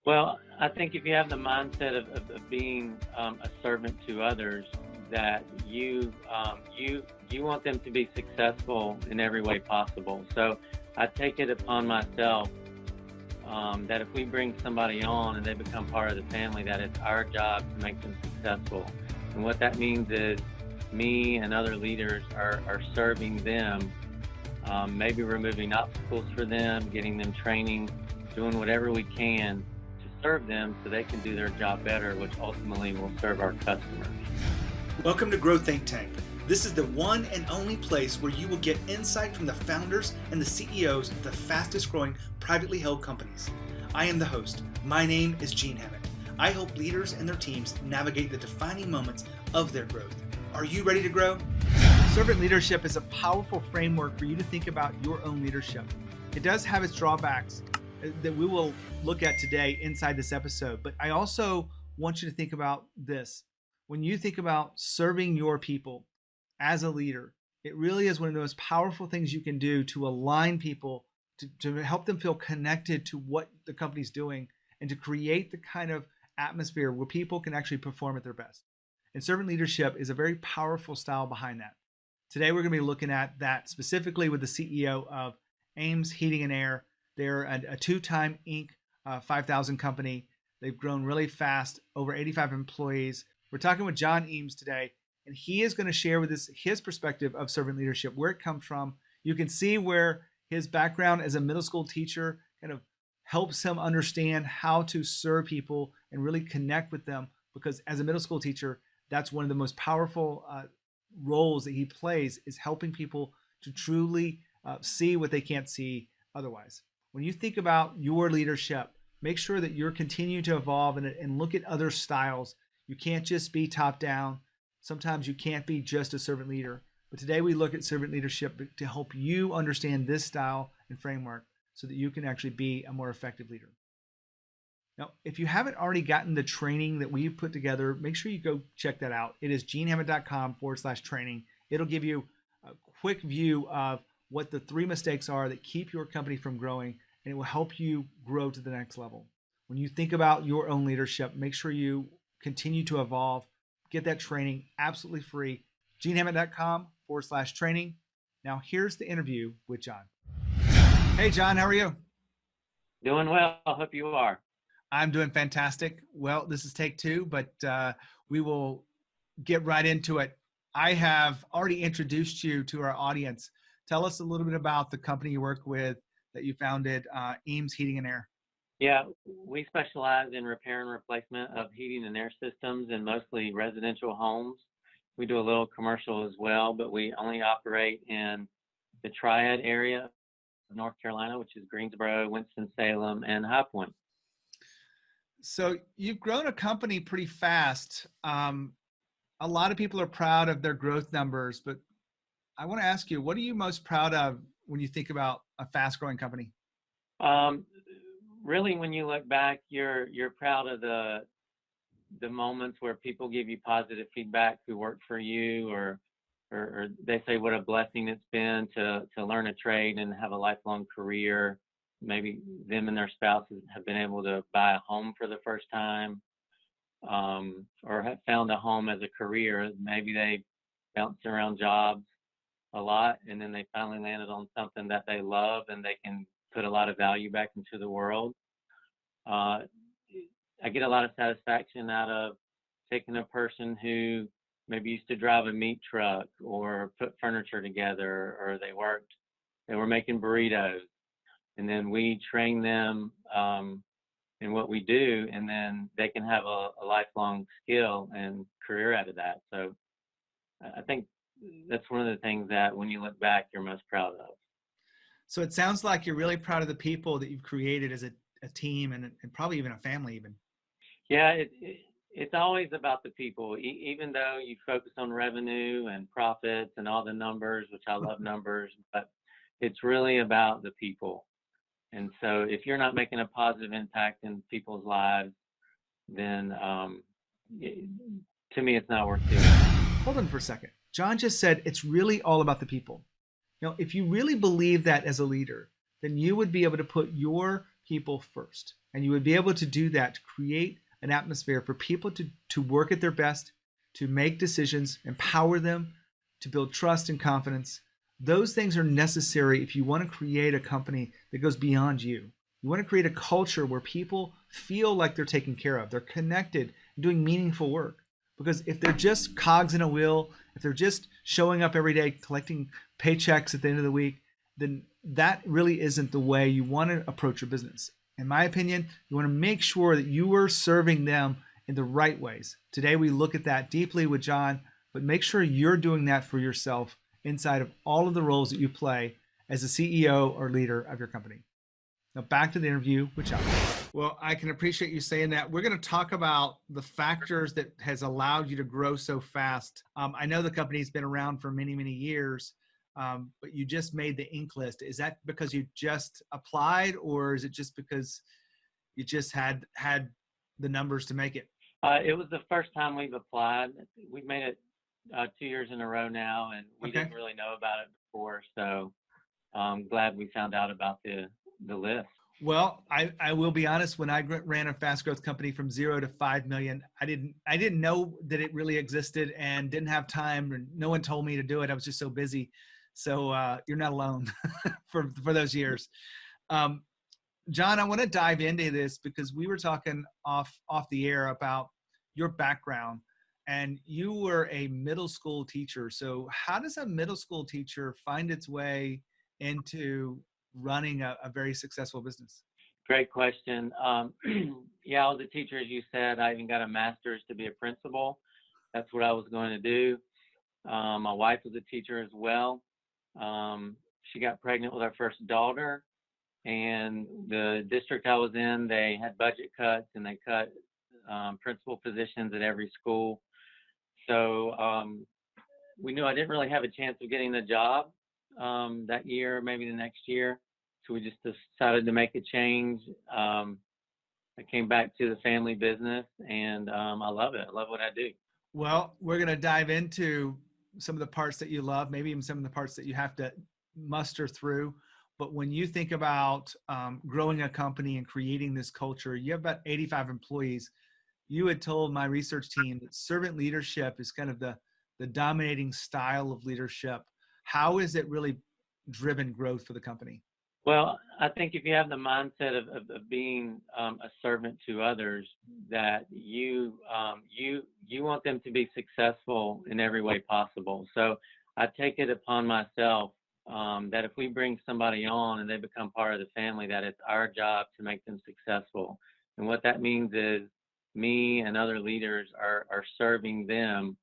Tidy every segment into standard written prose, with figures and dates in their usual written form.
Well, I think if you have the mindset of being a servant to others, that you want them to be successful in every way possible. So I take it upon myself that if we bring somebody on and they become part of the family, that it's our job to make them successful. And what that means is me and other leaders are serving them, maybe removing obstacles for them, getting them training, doing whatever we can to serve them so they can do their job better, which ultimately will serve our customers. Welcome to Grow Think Tank. This is the one and only place where you will get insight from the founders and the CEOs of the fastest growing privately held companies. I am the host. My name is Gene Hammett. I help leaders and their teams navigate the defining moments of their growth. Are you ready to grow? Servant leadership is a powerful framework for you to think about your own leadership. It does have its drawbacks that we will look at today inside this episode, but I also want you to think about this. When you think about serving your people as a leader, it really is one of the most powerful things you can do to align people, to help them feel connected to what the company's doing, and to create the kind of atmosphere where people can actually perform at their best. And servant leadership is a very powerful style behind that. Today, we're going to be looking at that specifically with the CEO of Eanes Heating and Air. They're a two-time Inc. 5000 company. They've grown really fast, over 85 employees. We're talking with John Eanes today, and he is going to share with us his perspective of servant leadership, where it comes from. You can see where his background as a middle school teacher kind of helps him understand how to serve people and really connect with them, because as a middle school teacher, that's one of the most powerful roles that he plays, is helping people to truly see what they can't see otherwise. When you think about your leadership, make sure that you're continuing to evolve and look at other styles. You can't just be top down. Sometimes you can't be just a servant leader. But today we look at servant leadership to help you understand this style and framework so that you can actually be a more effective leader. Now, if you haven't already gotten the training that we've put together, make sure you go check that out. It is genehammett.com/training. It'll give you a quick view of what the 3 mistakes are that keep your company from growing, and it will help you grow to the next level. When you think about your own leadership, make sure you continue to evolve. Get that training absolutely free. genehammett.com/training. Now here's the interview with John. Hey, John, how are you? Doing well. I hope you are. I'm doing fantastic. Well, this is take 2, but we will get right into it. I have already introduced you to our audience. Tell us a little bit about the company you work with that you founded, Eanes Heating and Air. Yeah, we specialize in repair and replacement of heating and air systems in mostly residential homes. We do a little commercial as well, but we only operate in the Triad area of North Carolina, which is Greensboro, Winston-Salem, and High Point. So you've grown a company pretty fast. A lot of people are proud of their growth numbers, but I want to ask you, what are you most proud of when you think about a fast-growing company? Really, when you look back, you're proud of the moments where people give you positive feedback who work for you, or they say what a blessing it's been to learn a trade and have a lifelong career. Maybe them and their spouses have been able to buy a home for the first time, or have found a home as a career. Maybe they bounced around jobs a lot, and then they finally landed on something that they love and they can put a lot of value back into the world. I get a lot of satisfaction out of taking a person who maybe used to drive a meat truck or put furniture together, or they were making burritos, and then we train them in what we do, and then they can have a lifelong skill and career out of that. So I think that's one of the things that when you look back, you're most proud of. So it sounds like you're really proud of the people that you've created as a team and probably even a family even. Yeah, it's always about the people. Even though you focus on revenue and profits and all the numbers, which I love numbers, but it's really about the people. And so if you're not making a positive impact in people's lives, then to me, it's not worth doing. Hold on for a second. John just said it's really all about the people. Now, if you really believe that as a leader, then you would be able to put your people first. And you would be able to do that to create an atmosphere for people to work at their best, to make decisions, empower them, to build trust and confidence. Those things are necessary if you want to create a company that goes beyond you. You want to create a culture where people feel like they're taken care of, they're connected, doing meaningful work. Because if they're just cogs in a wheel, if they're just showing up every day, collecting paychecks at the end of the week, then that really isn't the way you want to approach your business. In my opinion, you want to make sure that you are serving them in the right ways. Today, we look at that deeply with John, but make sure you're doing that for yourself inside of all of the roles that you play as a CEO or leader of your company. Now back to the interview with John. Well, I can appreciate you saying that. We're going to talk about the factors that has allowed you to grow so fast. I know the company's been around for many, many years, but you just made the Inc. list. Is that because you just applied, or is it just because you just had the numbers to make it? It was the first time we've applied. We've made it 2 years in a row now, and we didn't really know about it before. So I'm glad we found out about the list. Well, I will be honest. When I ran a fast growth company from 0 to 5 million, I didn't know that it really existed and didn't have time, and no one told me to do it. I was just so busy. So you're not alone for those years. John, I want to dive into this because we were talking off the air about your background, and you were a middle school teacher. So how does a middle school teacher find its way into running a very successful business? Great question. Yeah, I was a teacher, as you said. I even got a master's to be a principal. That's what I was going to do. My wife was a teacher as well. She got pregnant with our first daughter, and the district I was in, they had budget cuts, and they cut principal positions at every school. So we knew I didn't really have a chance of getting the job that year, maybe the next year. So we just decided to make a change. I came back to the family business, and I love it. I love what I do. Well, we're going to dive into some of the parts that you love, maybe even some of the parts that you have to muster through. But when you think about growing a company and creating this culture, you have about 85 employees. You had told my research team that servant leadership is kind of the dominating style of leadership. How is it really driven growth for the company? Well, I think if you have the mindset of being a servant to others, that you want them to be successful in every way possible. So I take it upon myself that if we bring somebody on and they become part of the family, that it's our job to make them successful. And what that means is me and other leaders are serving them,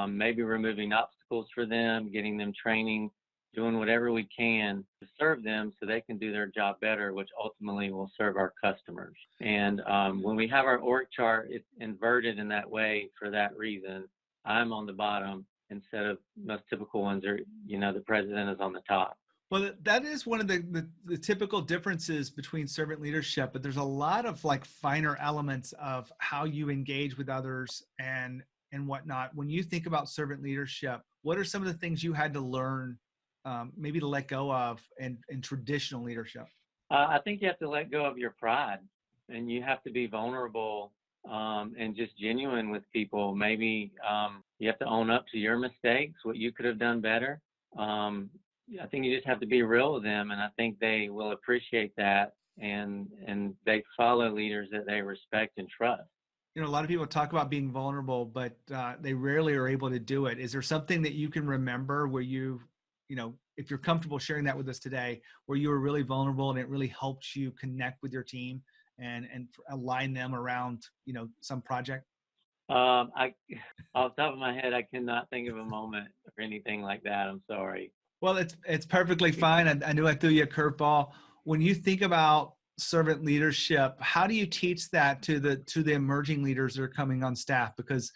maybe removing obstacles for them, getting them training, doing whatever we can to serve them so they can do their job better, which ultimately will serve our customers. And when we have our org chart, it's inverted in that way for that reason. I'm on the bottom instead of most typical ones are, the president is on the top. Well, that is one of the typical differences between servant leadership, but there's a lot of like finer elements of how you engage with others and whatnot. When you think about servant leadership, what are some of the things you had to learn maybe to let go of in traditional leadership? I think you have to let go of your pride, and you have to be vulnerable and just genuine with people. Maybe you have to own up to your mistakes, what you could have done better. I think you just have to be real with them, and I think they will appreciate that, and they follow leaders that they respect and trust. A lot of people talk about being vulnerable, but they rarely are able to do it. Is there something that you can remember where if you're comfortable sharing that with us today, where you were really vulnerable and it really helped you connect with your team and align them around, some project? Off the top of my head, I cannot think of a moment or anything like that. I'm sorry. Well, it's perfectly fine. I knew I threw you a curveball. When you think about servant leadership, how do you teach that to the emerging leaders that are coming on staff? Because,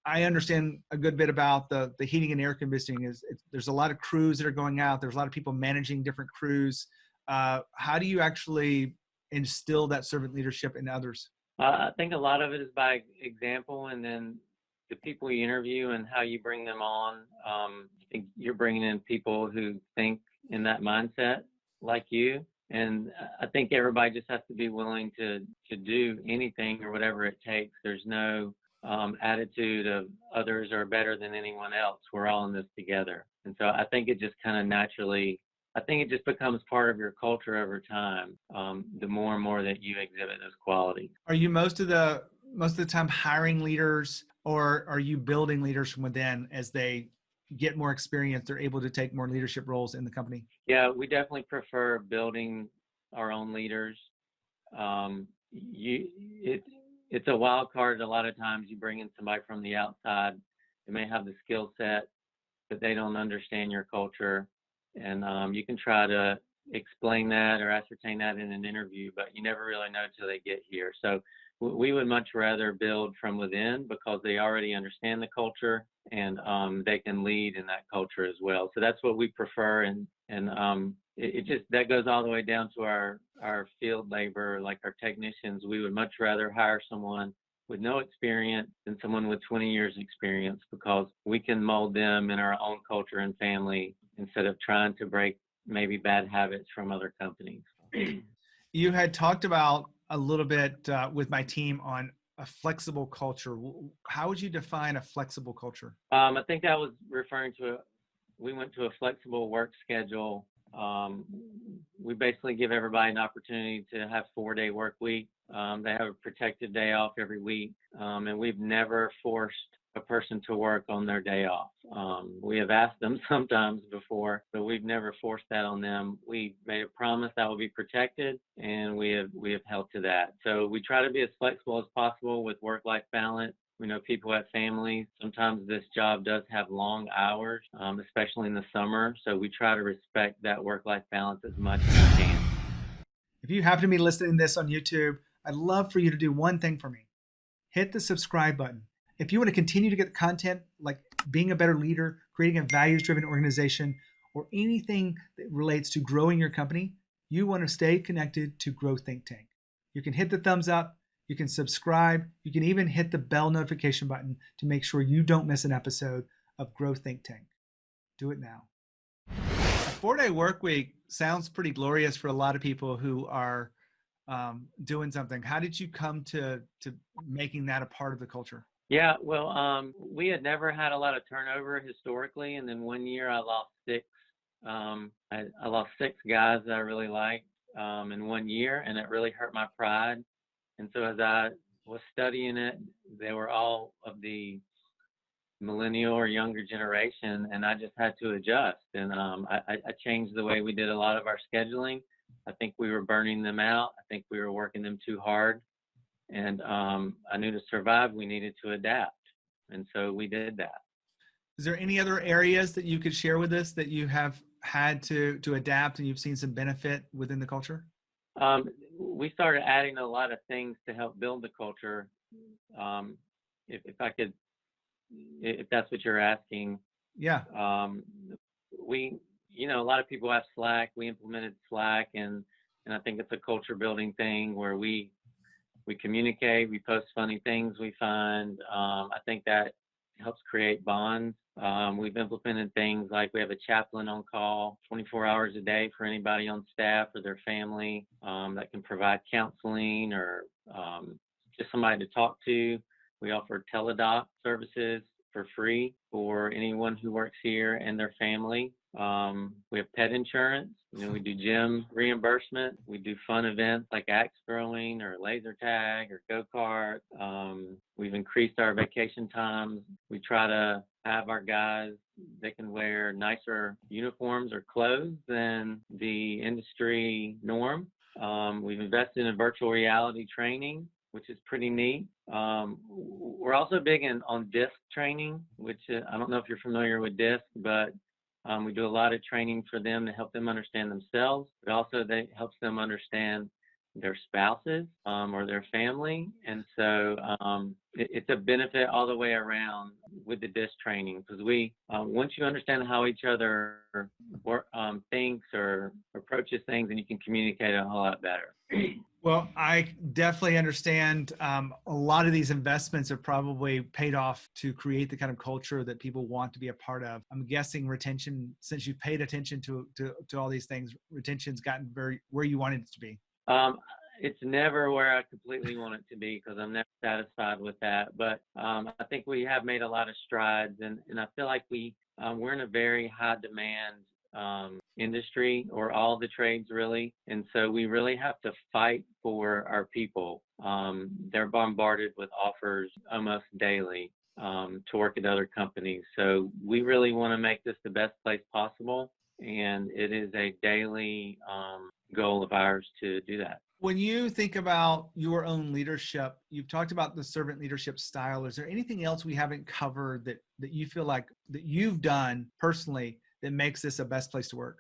I understand a good bit about the heating and air conditioning. There's a lot of crews that are going out. There's a lot of people managing different crews. How do you actually instill that servant leadership in others? I think a lot of it is by example, and then the people you interview and how you bring them on. I think you're bringing in people who think in that mindset like you, And I think everybody just has to be willing to do anything or whatever it takes. There's no attitude of others are better than anyone else. We're all in this together. And so I think it just kind of naturally, I think it just becomes part of your culture over time, the more and more that you exhibit those qualities. Are you most of the time hiring leaders, or are you building leaders from within as they get more experience, they're able to take more leadership roles in the company? Yeah, we definitely prefer building our own leaders. It's a wild card. A lot of times you bring in somebody from the outside. They may have the skill set, but they don't understand your culture. And you can try to explain that or ascertain that in an interview, but you never really know until they get here. So we would much rather build from within because they already understand the culture and they can lead in that culture as well. So that's what we prefer. And it just, that goes all the way down to our field labor, like our technicians. We would much rather hire someone with no experience than someone with 20 years experience, because we can mold them in our own culture and family instead of trying to break maybe bad habits from other companies. You had talked about a little bit with my team on a flexible culture. How would you define a flexible culture? I think I was referring to we went to a flexible work schedule. We basically give everybody an opportunity to have 4-day work week. They have a protected day off every week, and we've never forced a person to work on their day off. We have asked them sometimes before, but we've never forced that on them. We made a promise that will be protected, and we have held to that. So we try to be as flexible as possible with work-life balance. We know people have families. Sometimes this job does have long hours, especially in the summer. So we try to respect that work-life balance as much as we can. If you happen to be listening to this on YouTube, I'd love for you to do one thing for me. Hit the subscribe button. If you want to continue to get content like being a better leader, creating a values-driven organization, or anything that relates to growing your company, you want to stay connected to Grow Think Tank. You can hit the thumbs up, you can subscribe, you can even hit the bell notification button to make sure you don't miss an episode of Grow Think Tank. Do it now. A 4-day work week sounds pretty glorious for a lot of people who are doing something. How did you come to making that a part of the culture? Yeah, well, we had never had a lot of turnover historically, and then one year I lost 6. I lost 6 guys that I really liked in 1 year, and it really hurt my pride. And so as I was studying it, they were all of the millennial or younger generation, and I just had to adjust. And I changed the way we did a lot of our scheduling. I think we were burning them out. I think we were working them too hard. And I knew to survive, we needed to adapt. And so we did that. Is there any other areas that you could share with us that you have had to adapt and you've seen some benefit within the culture? We started adding a lot of things to help build the culture. If I could, if that's what you're asking. Yeah. A lot of people have Slack. We implemented Slack, and I think it's a culture building thing where we communicate, we post funny things we find. I think that helps create bonds. We've implemented things like we have a chaplain on call 24 hours a day for anybody on staff or their family that can provide counseling or just somebody to talk to. We offer teledoc services for free for anyone who works here and their family. We have pet insurance. We do gym reimbursement. We do fun events like axe throwing or laser tag or go-kart. We've increased our vacation times. We try to have our guys, they can wear nicer uniforms or clothes than the industry norm. We've invested in virtual reality training, which is pretty neat. We're also big on DISC training, which I don't know if you're familiar with DISC, but we do a lot of training for them to help them understand themselves, but also that helps them understand their spouses or their family. And so it's a benefit all the way around with the DISC training, because once you understand how each other thinks or approaches things, and you can communicate a whole lot better. Well, I definitely understand a lot of these investments are probably paid off to create the kind of culture that people want to be a part of. I'm guessing retention, since you've paid attention to all these things, retention's gotten very where you wanted it to be. It's never where I completely want it to be, because I'm never satisfied with that. But I think we have made a lot of strides, and I feel like we're in a very high demand industry, or all the trades really. And so we really have to fight for our people. They're bombarded with offers almost daily to work at other companies. So we really want to make this the best place possible. And it is a daily goal of ours to do that. When you think about your own leadership, you've talked about the servant leadership style. Is there anything else we haven't covered that you feel like that you've done personally that makes this a best place to work?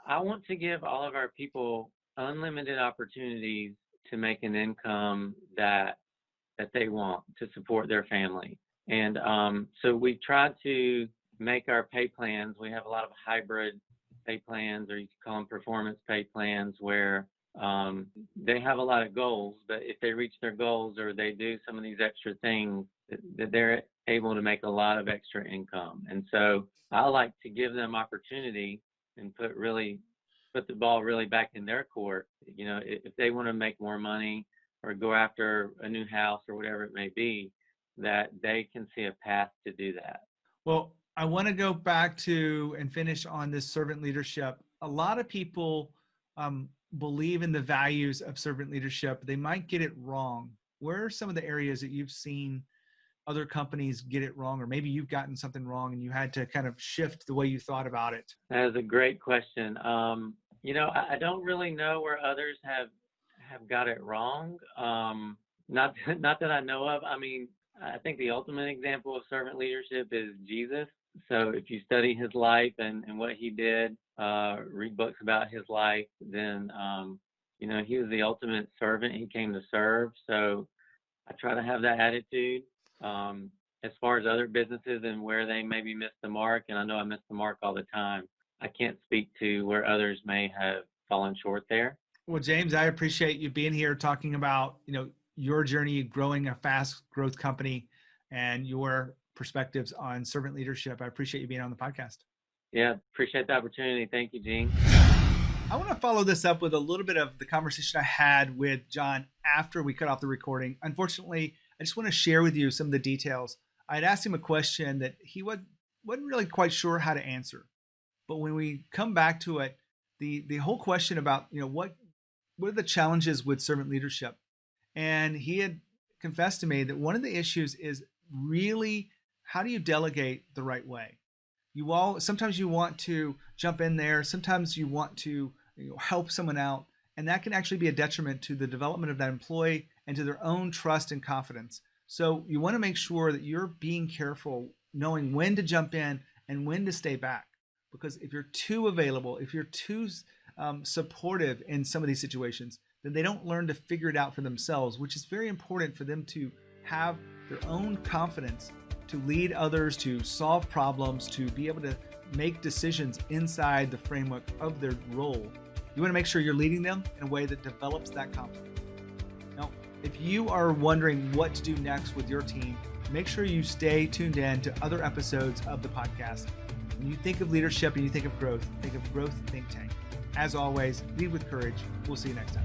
I want to give all of our people unlimited opportunities to make an income that they want to support their family. And so we try to make our pay plans. We have a lot of hybrid pay plans, or you can call them performance pay plans, where they have a lot of goals, but if they reach their goals or they do some of these extra things, that they're able to make a lot of extra income. And so I like to give them opportunity and put the ball really back in their court. You know, if they want to make more money or go after a new house or whatever it may be, that they can see a path to do that. Well, I want to go back to and finish on this servant leadership. A lot of people believe in the values of servant leadership. They might get it wrong. Where are some of the areas that you've seen other companies get it wrong, or maybe you've gotten something wrong and you had to kind of shift the way you thought about it? That is a great question. I don't really know where others have got it wrong. Not that I know of. I mean, I think the ultimate example of servant leadership is Jesus. So if you study his life and what he did, read books about his life, then, he was the ultimate servant. He came to serve. So I try to have that attitude. As far as other businesses and where they maybe missed the mark, and I know I miss the mark all the time, I can't speak to where others may have fallen short there. Well, James, I appreciate you being here talking about, your journey growing a fast growth company and your perspectives on servant leadership. I appreciate you being on the podcast. Yeah, appreciate the opportunity. Thank you, Gene. I want to follow this up with a little bit of the conversation I had with John after we cut off the recording. Unfortunately, I just want to share with you some of the details. I had asked him a question that he wasn't really quite sure how to answer. But when we come back to it, the whole question about, what are the challenges with servant leadership? And he had confessed to me that one of the issues is really, how do you delegate the right way? Sometimes you want to jump in there. Sometimes you want to help someone out. And that can actually be a detriment to the development of that employee and to their own trust and confidence. So you want to make sure that you're being careful, knowing when to jump in and when to stay back. Because if you're too available, if you're too supportive in some of these situations, then they don't learn to figure it out for themselves, which is very important for them to have their own confidence to lead others, to solve problems, to be able to make decisions inside the framework of their role. You want to make sure you're leading them in a way that develops that confidence. Now, if you are wondering what to do next with your team, make sure you stay tuned in to other episodes of the podcast. When you think of leadership and you think of Growth Think Tank. As always, lead with courage. We'll see you next time.